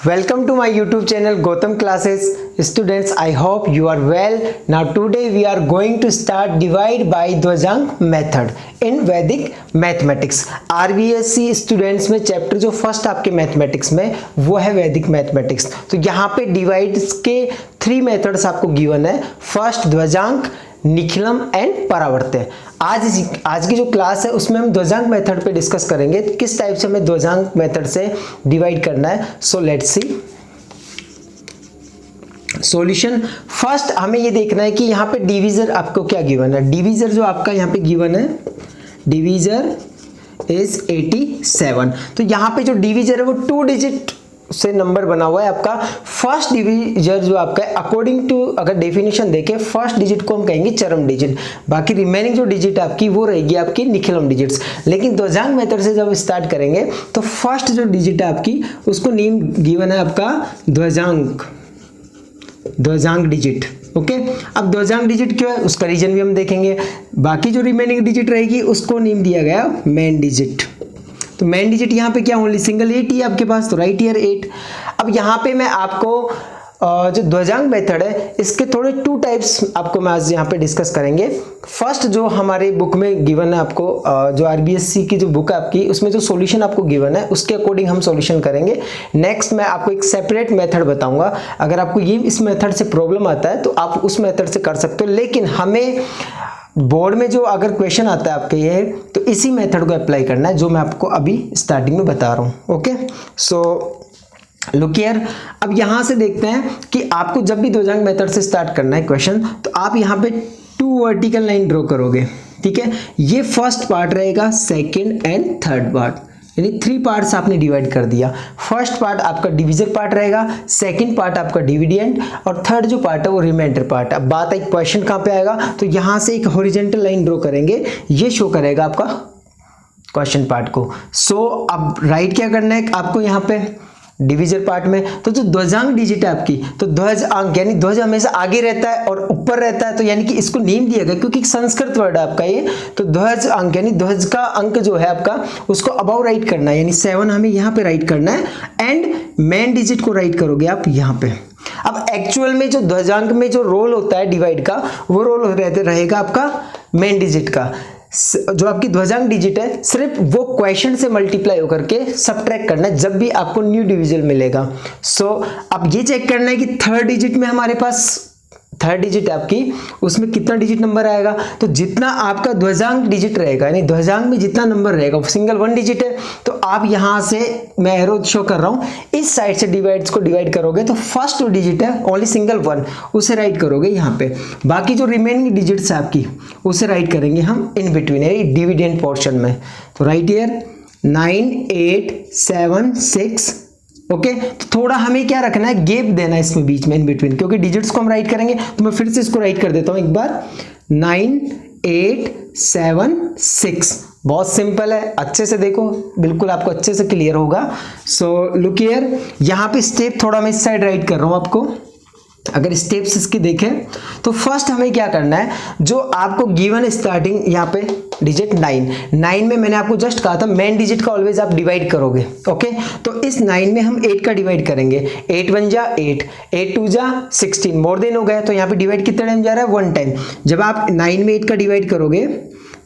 Welcome to my YouTube channel Gotham Classes. Students, I hope you are well. Now today we are going to start divide by द्वजांक method in Vedic mathematics. RBSc students में chapter जो first आपके mathematics में वो है वैदिक mathematics. तो यहाँ पे डिवाइड्स के 3 मेथड्स आपको गिवन है, फर्स्ट द्वजांक, निखिलम एंड परावर्त्य। आज की जो क्लास है उसमें हम द्वजांक मेथड पे डिस्कस करेंगे, किस टाइप से हमें द्वजांक मेथड से डिवाइड करना है। So let's see solution. First हमें ये देखना है कि यहाँ पे डिवीजर आपको क्या गिवन है। डिवीजर जो आपका यहाँ पे गिवन है, डिवीजर इज 87। तो यहाँ पे जो डिवीजर है वो 2 डिजिट से नंबर बना हुआ है आपका। फर्स्ट डिवीजर जो आपका है, अकॉर्डिंग टू अगर डेफिनेशन देखें, फर्स्ट डिजिट को हम कहेंगे चरम डिजिट, बाकी रिमेनिंग जो डिजिट आपकी वो रहेगी आपकी निखिलम डिजिट्स। लेकिन द्वजांक मेथड से जब स्टार्ट करेंगे तो फर्स्ट जो डिजिट है आपकी उसको नेम गिवन है आपका द्वजांक डिजिट। ओके, अब द्वजांक डिजिट क्यों है उसका रीजन भी हम देखेंगे। बाकी जो रिमेनिंग डिजिट रहेगी उसको नेम दिया गया मेन डिजिट। तो मेन डिजिट यहाँ पे क्या ओनली सिंगल 8 ही आपके पास, तो राइट ईयर 8। अब यहाँ पे मैं आपको जो द्वजांक मेथड है इसके थोड़े 2 टाइप्स आपको मैं आज यहाँ पे डिस्कस करेंगे। फर्स्ट जो हमारे बुक में गिवन है आपको, जो RBSc की जो बुक है आपकी उसमें जो सॉल्यूशन आपको गिवन है उसके अकॉर्डिंग हम सॉल्यूशन करेंगे। नेक्स्ट मैं आपको एक सेपरेट मेथड बताऊंगा, अगर आपको ये इस मेथड से प्रॉब्लम आता है तो आप उस मेथड से कर सकते हो। लेकिन हमें बोर्ड में जो अगर क्वेश्चन आता है आपके ये, तो इसी मेथड को अप्लाई करना है जो मैं आपको अभी स्टार्टिंग में बता रहा हूँ। Okay, so look here. अब यहाँ से देखते हैं कि आपको जब भी द्वजांक मेथड से स्टार्ट करना है क्वेश्चन, तो आप यहाँ पे 2 वर्टिकल लाइन ड्रॉ करोगे। ठीक है, ये फर्स्ट पार्ट रहेगा, सेकेंड एंड थर्ड पार्ट, यानी 3 पार्ट्स आपने डिवाइड कर दिया। फर्स्ट पार्ट आपका डिवीजर पार्ट रहेगा, सेकंड पार्ट आपका डिविडेंड, और थर्ड जो पार्ट है वो रिमाइंडर पार्ट है। अब बात है क्वेश्चन कहाँ पे आएगा, तो यहाँ से एक हॉरिजॉन्टल लाइन ड्रॉ करेंगे, ये शो करेगा आपका क्वेश्चन पार्ट को। सो अब राइट क्या करना है आपको यहाँ पे डिवीजर पार्ट में, तो जो द्वजांक डिजिट है आपकी, तो ध्वज अंक यानी ध्वज हमेशा आगे रहता है और ऊपर रहता है, तो यानी कि इसको नेम दिया गया क्योंकि संस्कृत वर्ड है आपका ये। तो ध्वज अंक यानी ध्वज का अंक जो है आपका उसको अबाव राइट करना है, यानी 7 हमें यहाँ पे राइट करना है, एंड मेन डिजिट को राइट करोगे आप यहाँ पे। अब एक्चुअल में जो ध्वजांक में जो रोल होता है डिवाइड का, वो रोल रहेगा आपका मेन डिजिट का। जो आपकी द्वजांक डिजिट है सिर्फ वो क्वेश्चन से मल्टीप्लाई होकर के सबट्रैक्ट करना है जब भी आपको न्यू डिविजन मिलेगा। सो अब ये चेक करना है कि थर्ड डिजिट में हमारे पास थर्ड डिजिट आपकी उसमें कितना डिजिट नंबर आएगा। तो जितना आपका द्वजांक डिजिट रहेगा, यानी द्वजांक में जितना नंबर रहेगा, सिंगल 1 डिजिट है, तो आप यहां से मैं एरो शो कर रहा हूं, इस साइड से डिवाइड्स को डिवाइड करोगे तो फर्स्ट जो डिजिट है ओनली सिंगल 1 उसे राइट करोगे यहाँ पे। बाकी जो रिमेनिंग डिजिट्स है आपकी उसे राइट करेंगे हम इन बिटवीन, यानी डिविडेंड पोर्शन में। तो राइट हियर 9 8 7 6। ओके, तो थोड़ा हमें क्या रखना है, गैप देना है इसमें बीच में इन बिटवीन, क्योंकि डिजिट्स को हम राइट करेंगे। तो मैं फिर से इसको राइट कर देता हूं एक बार, 9 8 7 6। बहुत सिंपल है, अच्छे से देखो, बिल्कुल आपको अच्छे से क्लियर होगा। सो लुक हियर, यहाँ पे स्टेप थोड़ा मैं इस साइड राइट कर रहा हूं आपको। अगर स्टेप्स इसकी देखें तो फर्स्ट हमें क्या करना है, जो आपको गिवन स्टार्टिंग यहाँ पे डिजिट 9 में मैंने आपको जस्ट कहा था मेन डिजिट का ऑलवेज आप डिवाइड करोगे। ओके, तो इस 9 में हम 8 का डिवाइड करेंगे, 8 1 जा 8, 8 2 जा 16, मोर देन हो गया। तो यहाँ पे डिवाइड कितना टाइम जा रहा है, 1 टाइम। जब आप 9 में 8 का डिवाइड करोगे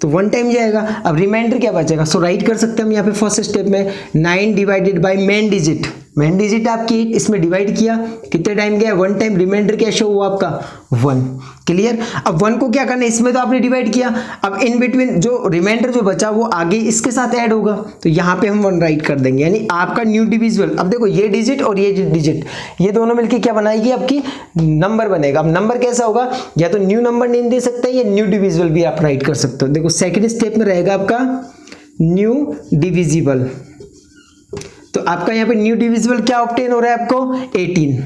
तो 1 टाइम जाएगा। अब रिमाइंडर क्या बचेगा, सो राइट कर सकते हैं हम यहाँ पे फर्स्ट स्टेप में 9 divided by main digit. Main digit आपकी 8, इसमें डिवाइड किया, कितने टाइम गया, 1 टाइम। रिमाइंडर क्या शो हुआ आपका 1। क्लियर। अब 1 को क्या करना है, इसमें तो आपने डिवाइड किया, अब इन बिटवीन जो रिमाइंडर जो बचा वो आगे इसके साथ ऐड होगा, तो यहाँ पे हम 1 राइट कर देंगे, यानी आपका न्यू डिविजिबल। अब देखो ये डिजिट और ये डिजिट, ये दोनों मिलके क्या बनाएगी, आपकी नंबर बनेगा। अब नंबर कैसा होगा, या तो न्यू नंबर नेम दे सकते हैं या न्यू डिविजिबल भी आप राइट कर सकते हो। देखो सेकेंड स्टेप में रहेगा आपका न्यू डिविजिबल, तो आपका यहाँ पे न्यू डिविजिबल क्या ऑब्टेन हो रहा है आपको, 18।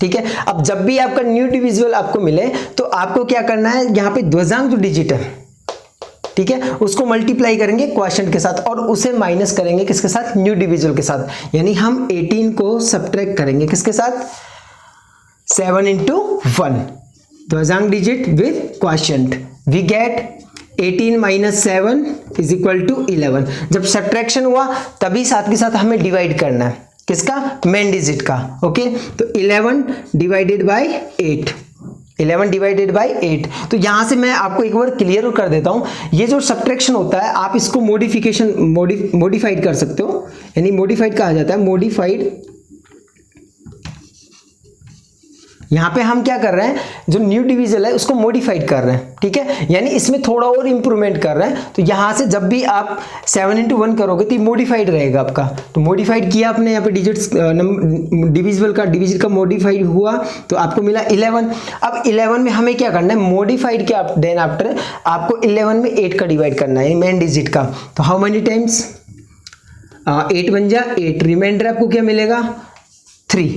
ठीक है, अब जब भी आपका न्यू डिविजिबल आपको मिले तो आपको क्या करना है, यहाँ पे द्वजांक जो डिजिट है, ठीक है, उसको मल्टीप्लाई करेंगे क्वोशिएंट के साथ और उसे माइनस करेंगे किसके साथ, न्यू डिविजिबल के साथ। यानी हम 18 को सबट्रैक्ट करेंगे किसके साथ, 7 into 1, द्वजांक digit with quotient, we get 18 minus 7 is equal to 11। जब सब्ट्रैक्शन हुआ तभी साथ के साथ हमें डिवाइड करना है, किसका, मेन डिजिट का। ओके, तो 11 डिवाइडेड बाय 8, 11 डिवाइडेड बाय 8। तो यहां से मैं आपको एक बार क्लियर कर देता हूं, ये जो सब्ट्रैक्शन होता है आप इसको मॉडिफाइड कर सकते हो, यानी मॉडिफाइड कहा जाता है, मॉडिफाइड। यहाँ पे हम क्या कर रहे हैं, जो न्यू डिविजल है उसको मॉडिफाइड कर रहे हैं, ठीक है, यानी इसमें थोड़ा और इंप्रूवमेंट कर रहे हैं। तो यहाँ से जब भी आप 7 into 1 करोगे तो मॉडिफाइड रहेगा आपका। तो मॉडिफाइड किया आपने यहाँ पे डिजिट्स, डिविजन का मॉडिफाइड हुआ तो आपको मिला 11। अब 11 में हमें क्या करना है, मॉडिफाइड के देन आफ्टर आपको 11 में 8 का डिवाइड करना है, मेन डिजिट का। तो हाउ मेनी टाइम्स, 8 बन जा 8, रिमाइंडर आपको क्या मिलेगा, 3।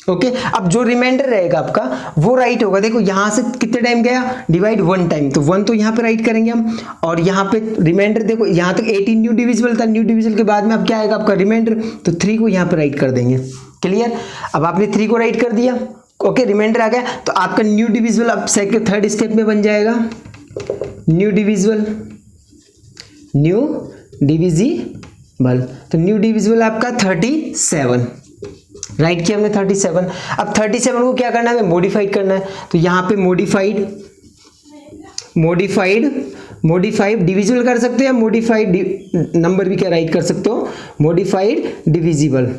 ओके, अब जो रिमाइंडर रहेगा आपका वो राइट होगा। देखो यहाँ से कितने टाइम गया, डिवाइड 1 टाइम, तो 1 तो यहाँ पे राइट करेंगे हम, और यहाँ पे रिमाइंडर देखो यहाँ तक 18 न्यू डिविजिबल था, न्यू डिविजिबल के बाद में अब क्या आएगा आपका रिमाइंडर, तो 3 को यहाँ पे राइट कर देंगे। क्लियर, अब आपने 3 को राइट कर दिया, ओके, रिमाइंडर आ गया, तो आपका न्यू डिविजिबल अब सेकंड थर्ड स्टेप में बन जाएगा न्यू डिविजिबल, तो न्यू डिविजिबल आपका 37, राइट किया हमने 37। अब 37 को क्या करना है, हमें मॉडिफाइड करना है। तो यहाँ पे मॉडिफाइड डिविजिबल कर सकते हो, या मॉडिफाइड नंबर भी क्या राइट कर सकते हो, मॉडिफाइड डिविजिबल।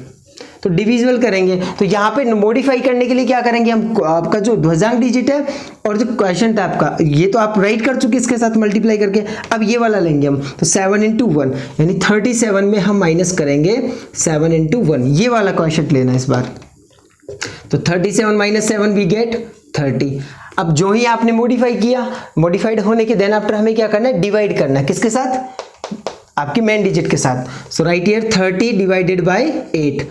तो डिविजिबल करेंगे, तो यहाँ पे मॉडिफाई करने के लिए क्या करेंगे हम, आपका जो ध्वजांक डिजिट है और जो क्वोशिएंट है आपका, ये तो आप राइट कर चुके इसके साथ मल्टीप्लाई करके, अब ये वाला लेंगे हम। तो 7 into 1 यानी 37 में हम माइनस करेंगे 7 into 1, ये वाला क्वोशिएंट लेना है इस बार। तो 37 माइनस 7 वी गेट 30। अब जो ही आपने मॉडिफाई किया, मॉडिफाइड होने के देन आफ्टर हमें क्या करना है, डिवाइड करना है, किसके साथ, आपकी मेन डिजिट के साथ। So right here 30 divided by 8,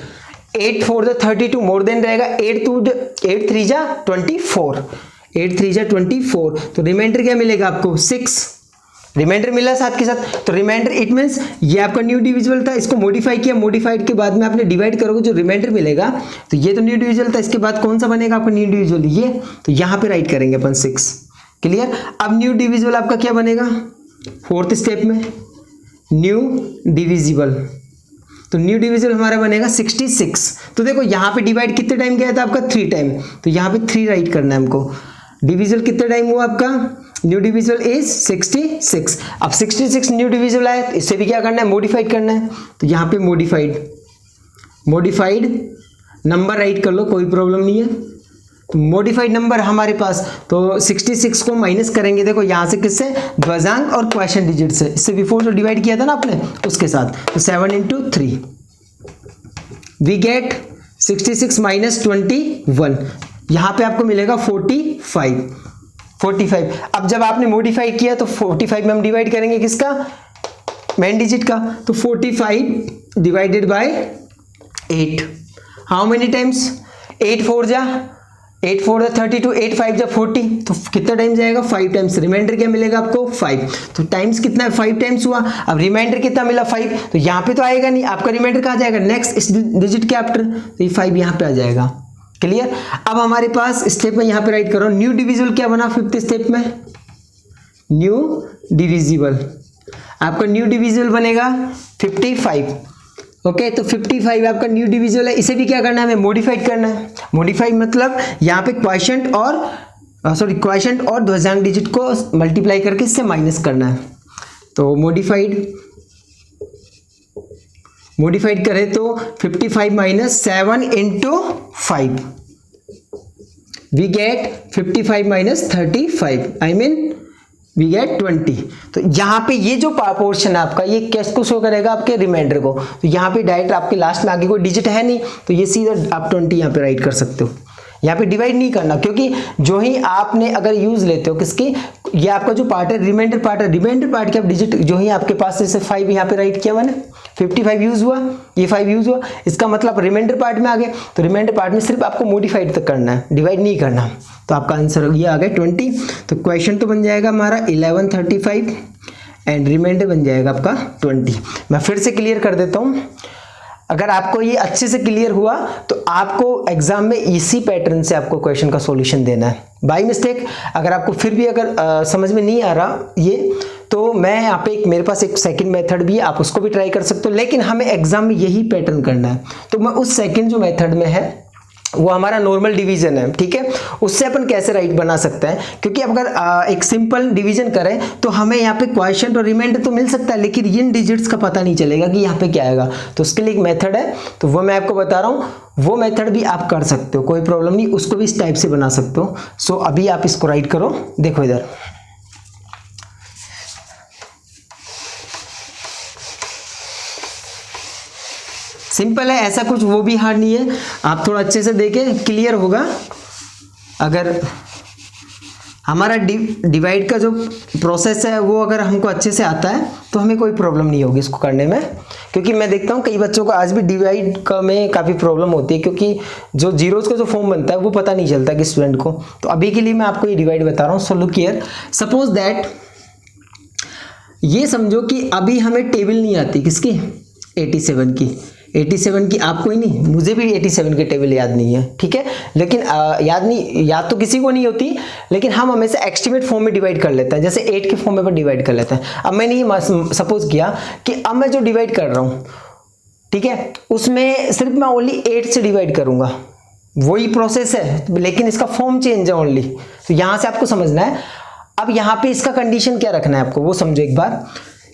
8 4 the 32 more than रहेगा, 8 3 जा 24, 8 3 जा 24। तो रिमाइंडर क्या मिलेगा आपको, 6, रिमाइंडर मिला साथ के साथ। तो रिमाइंडर इट मींस ये आपका न्यू डिविजिबल था, इसको मॉडिफाई किया, मॉडिफाइड के बाद में आपने डिवाइड करोगे, जो रिमाइंडर मिलेगा, तो ये तो न्यू डिविजिबल था, इसके बाद कौन सा बनेगा आपका न्यू डिविजिबल, ये, तो यहाँ पे राइट करेंगे अपन 6। क्लियर, अब न्यू डिविजिबल आपका क्या बनेगा, फोर्थ स्टेप में न्यू डिविजिबल, तो न्यू डिविजिबल हमारा बनेगा 66। तो देखो यहाँ पे डिवाइड कितने टाइम गया था आपका, 3 टाइम, तो यहाँ पे 3 राइट करना है हमको। डिविजिबल कितने टाइम हुआ आपका, न्यू डिविजिबल इज 66। अब 66 न्यू डिविजिबल आया, इससे भी क्या करना है, मॉडिफाइड करना है। तो यहाँ पे मॉडिफाइड नंबर राइट कर लो, कोई प्रॉब्लम नहीं है। तो मॉडिफाइड नंबर हमारे पास, तो 66 को माइनस करेंगे, देखो यहाँ से किससे, ध्वजांक और क्वोशिएंट डिजिट से, इससे बिफोर जो डिवाइड किया था ना आपने उसके साथ। तो 7 into 3 वी गेट 66 माइनस 21, यहाँ पे आपको मिलेगा 45। अब जब आपने मॉडिफाई किया तो 45 में हम डिवाइड करेंगे किसका, मेन डिजिट का। तो 45 divided by 8, how many times, 8 4 जा 32, 8 5 जा 40, तो कितना टाइम जाएगा, 5 टाइम्स। रिमाइंडर क्या मिलेगा आपको, 5। तो टाइम्स कितना है, 5 टाइम्स हुआ। अब रिमाइंडर कितना मिला, 5, तो यहाँ पे तो आएगा नहीं, आपका रिमाइंडर कहाँ जाएगा, नेक्स्ट इस डिजिट के आफ्टर, तो ये 5 यहाँ पे आ जाएगा। क्लियर, अब हमारे पास स्टेप में यहाँ पे राइट करो, न्यू डिविजिबल क्या बना, 5th स्टेप में न्यू डिविजिबल, आपका न्यू डिविजिबल बनेगा 55। ओके, तो 55 आपका न्यू डिविजिबल है, इसे भी क्या करना है, हमें मॉडिफाइड करना है। मॉडिफाइड मतलब यहाँ पे क्वोशिएंट और ध्वजांक डिजिट को मल्टीप्लाई करके इससे माइनस करना है। तो मॉडिफाइड करें तो 55 minus 7 into 5 we get 55 minus 35, I mean we get 20। तो यहाँ पे ये जो पोर्शन है आपका, ये किसको शो करेगा, आपके रिमाइंडर को। तो यहाँ पे डायरेक्ट आपके लास्ट में आगे कोई डिजिट है नहीं, तो ये सीधा आप 20 यहाँ पे राइट कर सकते हो। यहाँ पे डिवाइड नहीं करना, क्योंकि जो ही आपने अगर यूज लेते हो किसकी, ये आपका जो पार्ट है रिमाइंडर पार्ट है, रिमाइंडर पार्ट के आप डिजिट जो ही आपके पास, जैसे 5 यहाँ पे राइट किया मैंने, 55 यूज हुआ, ये 5 यूज हुआ, इसका मतलब रिमाइंडर पार्ट में आ गए। तो रिमाइंडर पार्ट में सिर्फ आपको मॉडिफाइड तक करना है, डिवाइड नहीं करना। तो आपका आंसर ये आ गया 20। तो क्वेश्चन तो बन जाएगा हमारा 1135 एंड रिमाइंडर बन जाएगा आपका 20। मैं फिर से क्लियर कर देता हूँ, अगर आपको ये अच्छे से क्लियर हुआ तो आपको एग्जाम में इसी पैटर्न से आपको क्वेश्चन का सॉल्यूशन देना है। बाय मिस्टेक अगर आपको फिर भी अगर समझ में नहीं आ रहा ये, तो मैं यहाँ पे मेरे पास एक सेकंड मेथड भी है, आप उसको भी ट्राई कर सकते हो, लेकिन हमें एग्जाम में यही पैटर्न करना है। तो मैं उस सेकंड जो मेथड में है वो हमारा नॉर्मल डिवीजन है, ठीक है, उससे अपन कैसे राइट बना सकते हैं, क्योंकि अगर एक सिंपल डिवीजन करें तो हमें यहाँ पे क्वोशिएंट और रिमाइंडर तो मिल सकता है, लेकिन इन डिजिट्स का पता नहीं चलेगा कि यहाँ पे क्या आएगा। तो उसके लिए एक मेथड है, तो वो मैं आपको बता रहा हूँ, वो मेथड भी आप कर सकते हो, कोई प्रॉब्लम नहीं, उसको भी इस टाइप से बना सकते हो। सो अभी आप इसको राइट करो, देखो इधर सिंपल है, ऐसा कुछ वो भी हार्ड नहीं है, आप थोड़ा अच्छे से देखें क्लियर होगा। अगर हमारा डिवाइड का जो प्रोसेस है वो अगर हमको अच्छे से आता है तो हमें कोई प्रॉब्लम नहीं होगी इसको करने में, क्योंकि मैं देखता हूँ कई बच्चों को आज भी डिवाइड का में काफ़ी प्रॉब्लम होती है, क्योंकि जो जीरोस का जो फॉर्म बनता है वो पता नहीं चलता कि स्टूडेंट को। तो अभी के लिए मैं आपको ये डिवाइड बता रहा हूँ। So look here, suppose that ये समझो कि अभी हमें टेबल नहीं आती, किसकी, 87 की। 87 की आपको ही नहीं, मुझे भी 87 की टेबल याद नहीं है, ठीक है, लेकिन याद तो किसी को नहीं होती, लेकिन हम हमेशा एस्टिमेट फॉर्म में डिवाइड कर लेते हैं, जैसे 8 के फॉर्म में डिवाइड कर लेते हैं। अब मैंने ये सपोज किया कि अब मैं जो डिवाइड कर रहा हूँ, ठीक है, उसमें सिर्फ मैं ओनली 8 से डिवाइड करूँगा, वही प्रोसेस है, लेकिन इसका फॉर्म चेंज है ओनली। तो यहाँ से आपको समझना है। अब यहाँ पे इसका कंडीशन क्या रखना है आपको, वो समझो एक बार।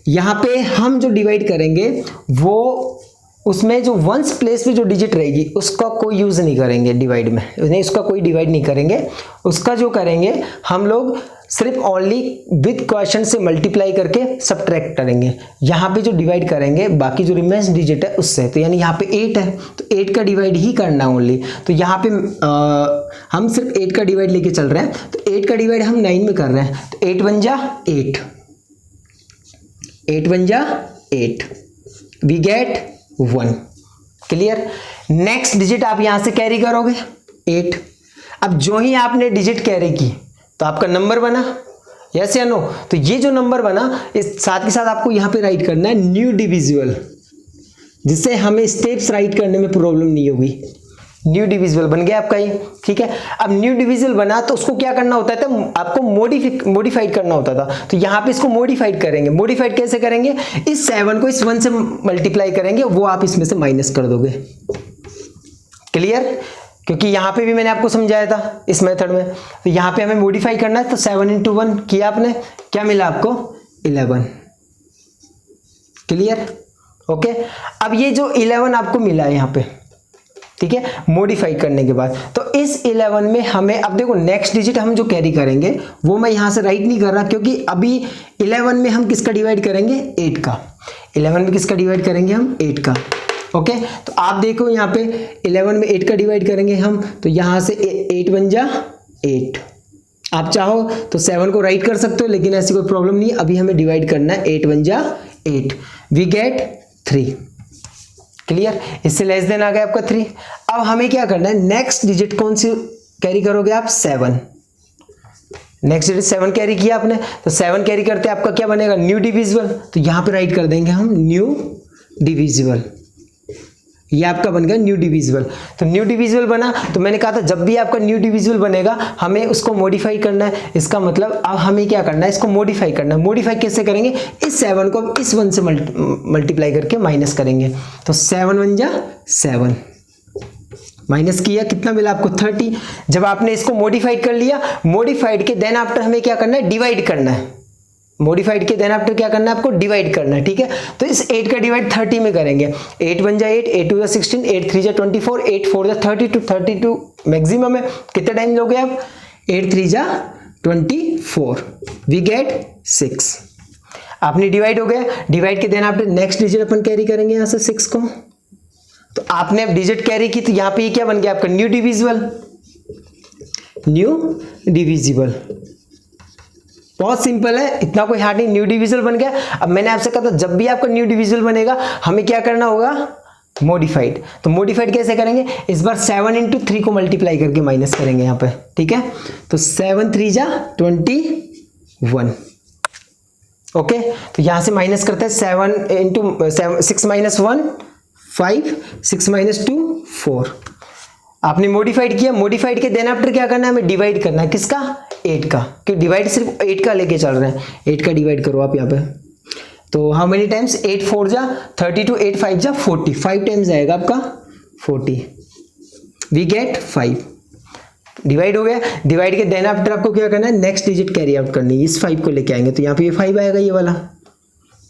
यहाँ पे हम जो डिवाइड करेंगे वो उसमें जो वंस प्लेस में जो डिजिट रहेगी उसका कोई यूज़ नहीं करेंगे डिवाइड में, नहीं, उसका कोई डिवाइड नहीं करेंगे। उसका जो करेंगे हम लोग सिर्फ ओनली विद क्वेश्चन से मल्टीप्लाई करके सब्ट्रैक्ट करेंगे। यहाँ पे जो डिवाइड करेंगे बाकी जो रिमेन्स डिजिट है उससे, तो यानी यहाँ पे 8 है तो 8 का डिवाइड ही करना ओनली। तो यहाँ पे हम सिर्फ 8 का डिवाइड लेके चल रहे हैं, तो 8 का डिवाइड हम 9 में कर रहे हैं, तो 8 बन जा 8, 8 बन जा 8, we get 1। Clear. Next digit आप यहां से कैरी करोगे 8। अब जो ही आपने डिजिट कैरी की तो आपका नंबर बना, यस या नो। तो ये जो नंबर बना, इस साथ के साथ आपको यहां पे राइट करना है न्यू डिविजिबल, जिससे हमें स्टेप्स राइट करने में प्रॉब्लम नहीं होगी। न्यू डिविजिबल बन गया आपका ये, ठीक है। अब न्यू डिविजिबल बना तो उसको क्या करना होता था, आपको मॉडिफाइड करना होता था। तो यहाँ पे इसको मॉडिफाइड करेंगे। मॉडिफाइड कैसे करेंगे, इस 7 को इस 1 से मल्टीप्लाई करेंगे, वो आप इसमें से माइनस कर दोगे। क्लियर, क्योंकि यहाँ पे भी मैंने आपको समझाया था इस मेथड में। तो यहाँ पे हमें मॉडिफाई करना है, तो 7 × 1 किया आपने, क्या मिला आपको 11। Clear, okay. अब ये जो 11 आपको मिला है यहाँ पे, ठीक है, मॉडिफाई करने के बाद, तो इस 11 में हमें, अब देखो नेक्स्ट डिजिट हम जो कैरी करेंगे वो मैं यहां से राइट नहीं कर रहा, क्योंकि अभी 11 में हम किसका डिवाइड करेंगे, 8 का। 11 में किसका डिवाइड करेंगे हम, 8 का। ओके, तो आप देखो यहाँ पे 11 में 8 का डिवाइड करेंगे हम, तो यहां से 8 बन जा 8। आप चाहो तो 7 को राइट कर सकते हो, लेकिन ऐसी कोई प्रॉब्लम नहीं है, अभी हमें डिवाइड करना है, 8 बन जा 8, वी गेट 3। क्लियर, इससे लेस देन आ गया आपका 3। अब हमें क्या करना है, नेक्स्ट डिजिट कौन सी कैरी करोगे आप, 7। नेक्स्ट डिजिट 7 कैरी किया आपने, तो 7 कैरी करते आपका क्या बनेगा, न्यू डिविजिबल। तो यहां पे राइट कर देंगे हम न्यू डिविजिबल, ये आपका बन गया न्यू डिविजिबल। तो न्यू डिविजिबल बना, तो मैंने कहा था जब भी आपका न्यू डिविजिबल बनेगा हमें उसको मॉडिफाई करना है। इसका मतलब अब हमें क्या करना है, इसको मॉडिफाई करना है। मॉडिफाई कैसे करेंगे, इस 7 को अब इस 1 से मल्टीप्लाई करके माइनस करेंगे, तो 7 बन जा 7, माइनस किया, कितना मिला आपको 30। जब आपने इसको मॉडिफाइड कर लिया, मॉडिफाइड के देन आफ्टर हमें क्या करना है, डिवाइड करना है। मॉडिफाइड के देन आफ्टर क्या करना है, आपको डिवाइड करना है, ठीक है। तो इस 8 का डिवाइड 30 में करेंगे, 8 बन जा 8, 8 2 जा 16, 8 3 जा 24, 8 4 जा 32, 32 मैक्सिमम है, कितना टाइम लोगे आप, 8 3 जा 24, वी गेट 6। आपने डिवाइड हो गया, डिवाइड के देन आफ्टर नेक्स्ट डिजिट अपन कैरी करेंगे यहाँ से 6 को। तो आपने अब डिजिट कैरी की, तो यहाँ पे ये क्या बन गया आपका, न्यू डिविजिबल। न्यू डिविजिबल बहुत सिंपल है, इतना कोई हार्ड नहीं, न्यू डिविजिबल बन गया। अब मैंने आपसे कहा था जब भी आपका न्यू डिविजिबल बनेगा हमें क्या करना होगा, मॉडिफाइड। तो मॉडिफाइड कैसे करेंगे, इस बार 7 × 3 को मल्टीप्लाई करके माइनस करेंगे यहाँ पे, ठीक है। तो 7 3 जा 21, ओके। तो यहाँ से माइनस करते हैं, 7 × 6 - 1 5, 6 - 2 4। आपने मॉडिफाइड किया, मॉडिफाइड के देन आफ्टर क्या करना है, हमें डिवाइड करना है, किसका, 8 का, कि डिवाइड सिर्फ 8 का लेके चल रहे हैं। 8 का डिवाइड करो आप यहाँ पे, तो हाउ मेनी टाइम्स, 8 4 जा 32, 8 5 जा 40, 5 टाइम्स आएगा आपका 40, वी गेट 5। डिवाइड हो गया, डिवाइड के देन आफ्टर आपको क्या करना है, नेक्स्ट डिजिट कैरी आउट करनी है, इस 5 को लेके आएंगे, तो यहाँ पे ये 5 आएगा, ये वाला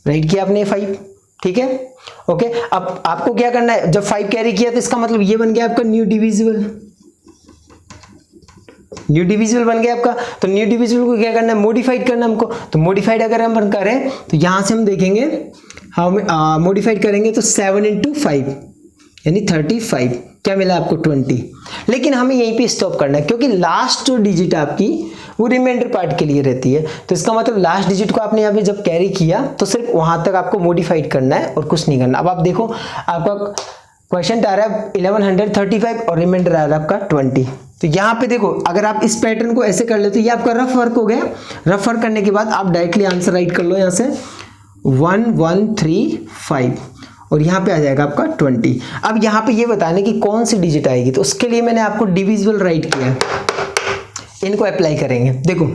राइट किया आपने 5, ठीक है ओके। अब आपको क्या करना है, जब 5 कैरी किया तो इसका मतलब ये बन गया आपका न्यू डिविजिबल, न्यू डिविजिबल बन गया आपका। तो न्यू डिविजिबल को क्या करना है, मॉडिफाइड करना हमको। तो मॉडिफाइड अगर हम करें तो यहां से हम देखेंगे हाउ मॉडिफाइड करेंगे, तो 7 × 5 यानी 35, क्या मिला आपको 20। लेकिन हमें यहीं पे स्टॉप करना है, क्योंकि लास्ट जो डिजिट आपकी वो रिमाइंडर पार्ट के लिए रहती है। तो इसका मतलब लास्ट डिजिट को आपने यहाँ पे जब कैरी किया तो सिर्फ वहां तक आपको मॉडिफाइड करना है और कुछ नहीं करना। अब आप देखो, आपका क्वेश्चन आ रहा है 1135 और रिमाइंडर आ रहा है आपका 20। तो यहाँ पे देखो, अगर आप इस पैटर्न को ऐसे कर ले तो ये आपका रफ वर्क हो गया। रफ वर्क करने के बाद आप डायरेक्टली आंसर राइट कर लो यहाँ से 1135 और यहाँ पे आ जाएगा आपका 20। अब यहाँ पे ये बताने की कौन सी डिजिट आएगी, तो उसके लिए मैंने आपको डिविजिबल राइट किया है, इनको अप्लाई करेंगे। देखो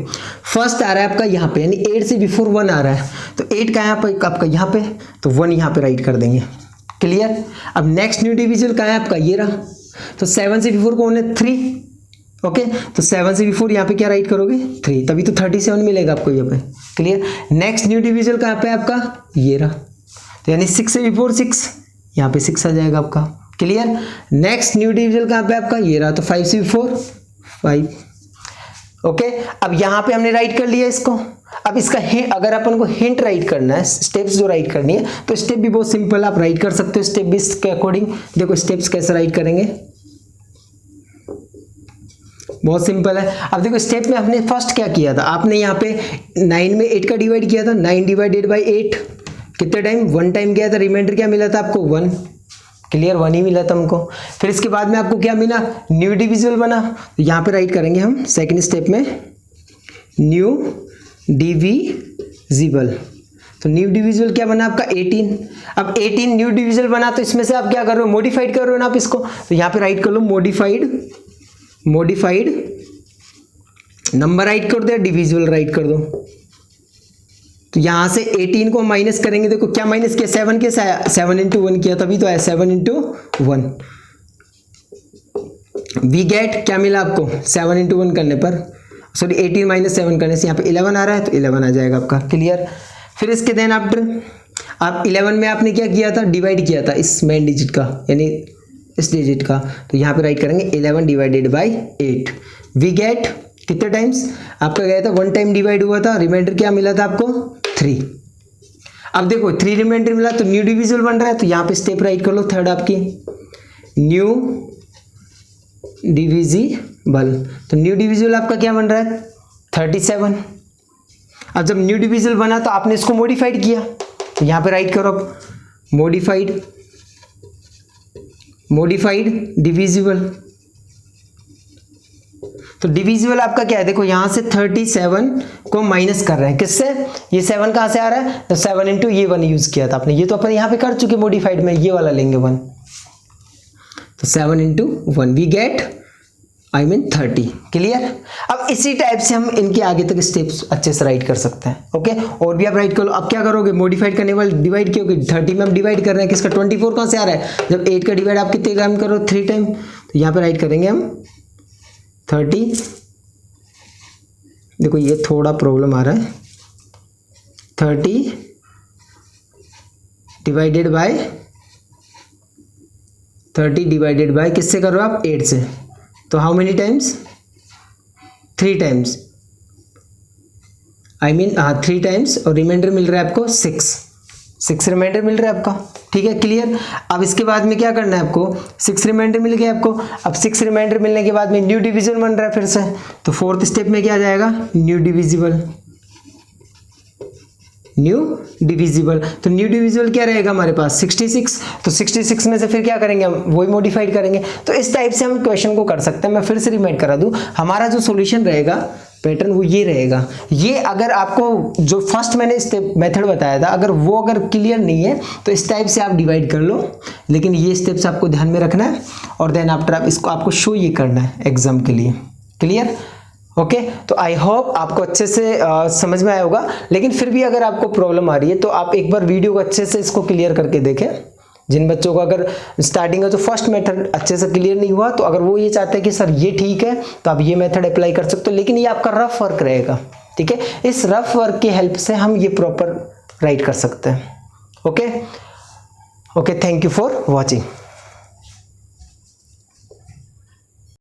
फर्स्ट आ रहा है आपका यहाँ पे, यानी 8 से बिफोर 1 आ रहा है, तो 8 का यहाँ पे आपका यहाँ पे, तो 1 यहाँ पे राइट कर देंगे, क्लियर। अब नेक्स्ट न्यू डिविजिबल का है आपका, ये रहा, तो 7 से बिफोर कौन है, 3, ओके। तो 7 से बिफोर यहाँ पे क्या राइट करोगे, 3, तभी तो 37 मिलेगा आपको यहाँ पे, क्लियर। नेक्स्ट न्यू डिविजिबल कहाँ पे आपका, ये रहा, तो यानी 6 से बिफोर 6, यहाँ पे 6 आ जाएगा आपका, क्लियर। नेक्स्ट न्यू डिविजिबल कहाँ पे आपका, ये रहा, तो 5 से बिफोर 5, ओके। अब यहाँ पे हमने राइट कर लिया इसको। अब इसका अगर अपन को हिंट राइट करना है, स्टेप्स जो राइट करनी है, तो स्टेप भी बहुत सिंपल आप राइट कर सकते हो, स्टेप भी के अकॉर्डिंग। देखो स्टेप्स कैसे राइट करेंगे, बहुत सिंपल है। अब देखो स्टेप में हमने फर्स्ट क्या किया था, आपने यहाँ पे 9 में 8 का डिवाइड किया था, 9 डिवाइडेड बाई 8 कितने टाइम, 1 टाइम किया था, रिमाइंडर क्या मिला था आपको 1, क्लियर, 1 ही मिला था हमको। फिर इसके बाद में आपको क्या मिला, न्यू डिविजिबल बना, तो यहाँ पे राइट करेंगे हम सेकंड स्टेप में न्यू डिविजिबल। तो न्यू डिविजिबल क्या बना आपका 18। अब 18 न्यू डिविजिबल बना, तो इसमें से आप क्या कर रहे हो, मॉडिफाइड कर रहे हो ना आप इसको, तो यहाँ पे राइट कर लो मॉडिफाइड नंबर राइट कर दो, डिविजिबल राइट कर दो। तो यहां से 18 को माइनस करेंगे, देखो क्या माइनस किया, 7 के 7 × 1 किया, तभी तो आया 7 × 1, वी गेट क्या मिला आपको 7 × 1 करने पर, सॉरी 18 - 7 करने से यहाँ पे 11 आ रहा है, तो 11 आ जाएगा आपका, क्लियर। फिर इसके देन आफ्टर आप 11 में आपने क्या किया था, डिवाइड किया था इस मेन डिजिट का, यानी इस डिजिट का, तो यहाँ पे राइट करेंगे 11 डिवाइडेड बाई 8, वी गेट कितने टाइम्स आपका गया था, 1 टाइम डिवाइड हुआ था, रिमाइंडर क्या मिला था आपको 3। अब देखो 3 रिमाइंडर मिला, तो न्यू डिविजिबल बन रहा है, तो यहाँ पे स्टेप राइट कर लो थर्ड आपकी न्यू डिविजिबल। तो न्यू डिविजिबल आपका क्या बन रहा है 37। अब जब न्यू डिविजिबल बना तो आपने इसको मॉडिफाइड किया, तो यहाँ पे राइट करो मॉडिफाइड डिविजिबल। तो डिविजिबल आपका क्या है, देखो यहां से 37 को माइनस कर रहे हैं, किससे, ये 7 कहां से आ रहा है, तो 7 × ये 1 यूज किया था आपने, ये तो अपन यहां पे कर चुके मॉडिफाइड में, ये वाला लेंगे 1, तो 7 × 1 वी गेट 30, क्लियर। अब इसी टाइप से हम इनके आगे तक स्टेप्स अच्छे से राइट कर सकते हैं, ओके। और भी आप राइट कर लो। अब क्या करोगे, मॉडिफाइड करने वाले डिवाइड क्योंकि 30 में हम डिवाइड कर रहे हैं, किसका 24 कहां से आ रहा है, जब 8 का डिवाइड आप कितने टाइम करो 3 टाइम, तो यहाँ पे राइट करेंगे हम 30। देखो ये थोड़ा प्रॉब्लम आ रहा है, 30 डिवाइडेड बाय किससे करो आप 8 से, तो how many times 3 times, 3 times, और रिमाइंडर मिल रहा है आपको 6 रिमाइंडर मिल रहा है आपका, ठीक है, क्लियर। अब इसके बाद में क्या करना है आपको, 6 रिमाइंडर मिल गया आपको। अब 6 रिमाइंडर मिलने के बाद में न्यू डिविजिबल बन रहा है फिर से, तो फोर्थ स्टेप में क्या आ जाएगा, न्यू डिविजिबल। तो न्यू डिविजिबल क्या रहेगा हमारे पास 66, तो 66 में से फिर क्या करेंगे हम, वही मॉडिफाइड करेंगे। तो इस टाइप से हम क्वेश्चन को कर सकते हैं। मैं फिर से रिमाइंड करा दूं, हमारा जो सॉल्यूशन रहेगा पैटर्न वो ये रहेगा। ये अगर आपको जो फर्स्ट मैंने स्टेप मेथड बताया था, अगर वो क्लियर नहीं है तो इस टाइप से आप डिवाइड कर लो, लेकिन ये स्टेप्स आपको ध्यान में रखना है, और देन आफ्टर आप इसको आपको शो ये करना है एग्जाम के लिए, क्लियर। ओके तो आई होप आपको अच्छे से समझ में आया होगा, लेकिन फिर भी अगर आपको प्रॉब्लम आ रही है तो आप एक बार वीडियो को अच्छे से इसको क्लियर करके देखें। जिन बच्चों को अगर स्टार्टिंग का जो फर्स्ट मेथड अच्छे से क्लियर नहीं हुआ, तो अगर वो ये चाहते हैं कि सर ये ठीक है तो आप ये मेथड अप्लाई कर सकते हो, लेकिन ये आपका रफ वर्क रहेगा, ठीक है। इस रफ वर्क की हेल्प से हम ये प्रॉपर राइट कर सकते हैं। Okay, thank you for watching.